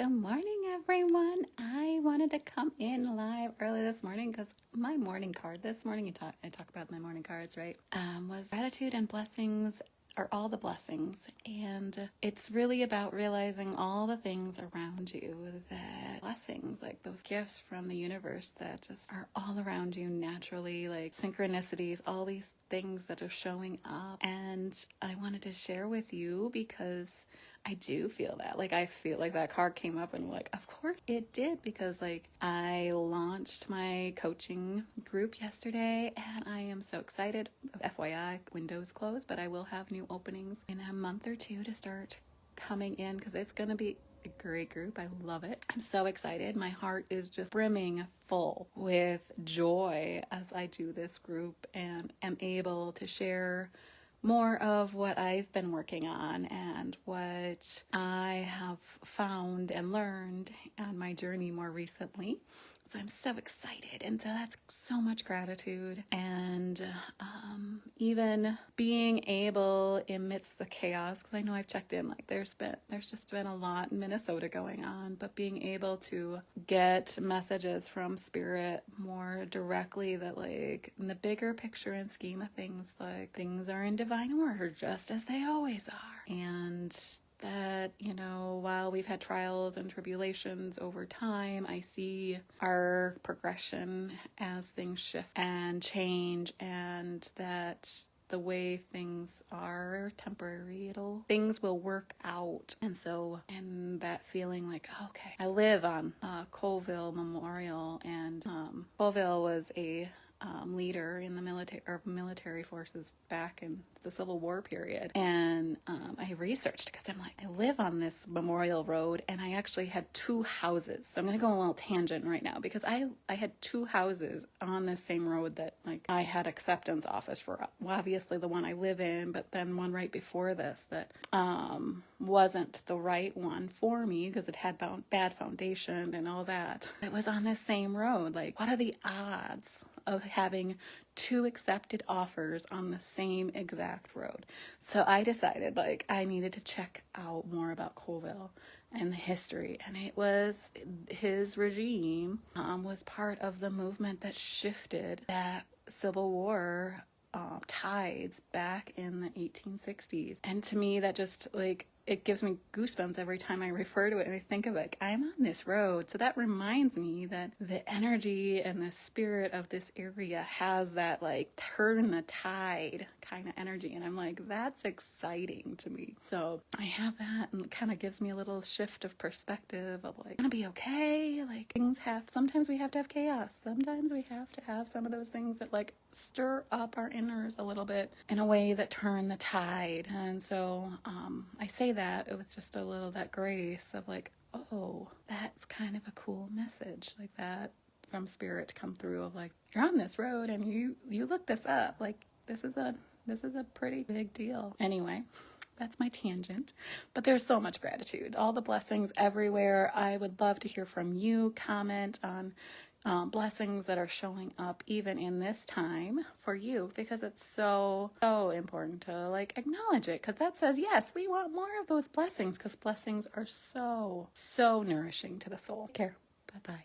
Good morning, everyone. I wanted to come in live early this morning because my morning card this morning, I talk about my morning cards, right? Was gratitude and blessings are all the blessings, and it's really about realizing all the things around you, that blessings, like those gifts from the universe that just are all around you naturally, like synchronicities, all these things that are showing up. And I wanted to share with you because I do feel that. Like, I feel like that card came up and like, of course it did, because like I launched my coaching group yesterday and I am so excited. FYI, windows closed, but I will have new openings in a month or two to start coming in because it's going to be a great group. I love it. I'm so excited. My heart is just brimming full with joy as I do this group and am able to share more of what I've been working on and what I have found and learned on my journey more recently. So I'm so excited, and so that's so much gratitude. And even being able amidst the chaos, because I know I've checked in, like there's just been a lot in Minnesota going on, but being able to get messages from Spirit more directly, that like in the bigger picture and scheme of things, like things are in divine order just as they always are. And that, you know, while we've had trials and tribulations over time, I see our progression as things shift and change, and that the way things are temporary, things will work out. And so, and that feeling like, okay, I live on Colville Memorial, and Colville was a leader in the military forces back in the Civil War period. And I researched because I'm like, I live on this memorial road, and I actually had two houses. So I'm going to go on a little tangent right now, because I had two houses on this same road that like I had acceptance office for. Well, obviously the one I live in, but then one right before this that wasn't the right one for me because it had bad foundation and all that. It was on this same road. Like, what are the odds of having two accepted offers on the same exact road? So I decided like I needed to check out more about Colville and the history, and it was his regime was part of the movement that shifted that Civil War tides back in the 1860s. And to me, that just like, it gives me goosebumps every time I refer to it and I think of it. I'm on this road. So that reminds me that the energy and the spirit of this area has that like turn the tide kind of energy. And I'm like, that's exciting to me. So I have that, and it kind of gives me a little shift of perspective of like, gonna be okay. Like sometimes we have to have chaos. Sometimes we have to have some of those things that like stir up our inners a little bit in a way that turn the tide. And so I say that it was just a little, that grace of like, oh, that's kind of a cool message like that from Spirit to come through of like, you're on this road and you look this up, like this is a pretty big deal. Anyway, that's my tangent, but there's so much gratitude, all the blessings everywhere. I would love to hear from you. Comment on blessings that are showing up even in this time for you, because it's so important to like acknowledge it, because that says, yes, we want more of those blessings, because blessings are so nourishing to the soul. Take care. Bye-bye.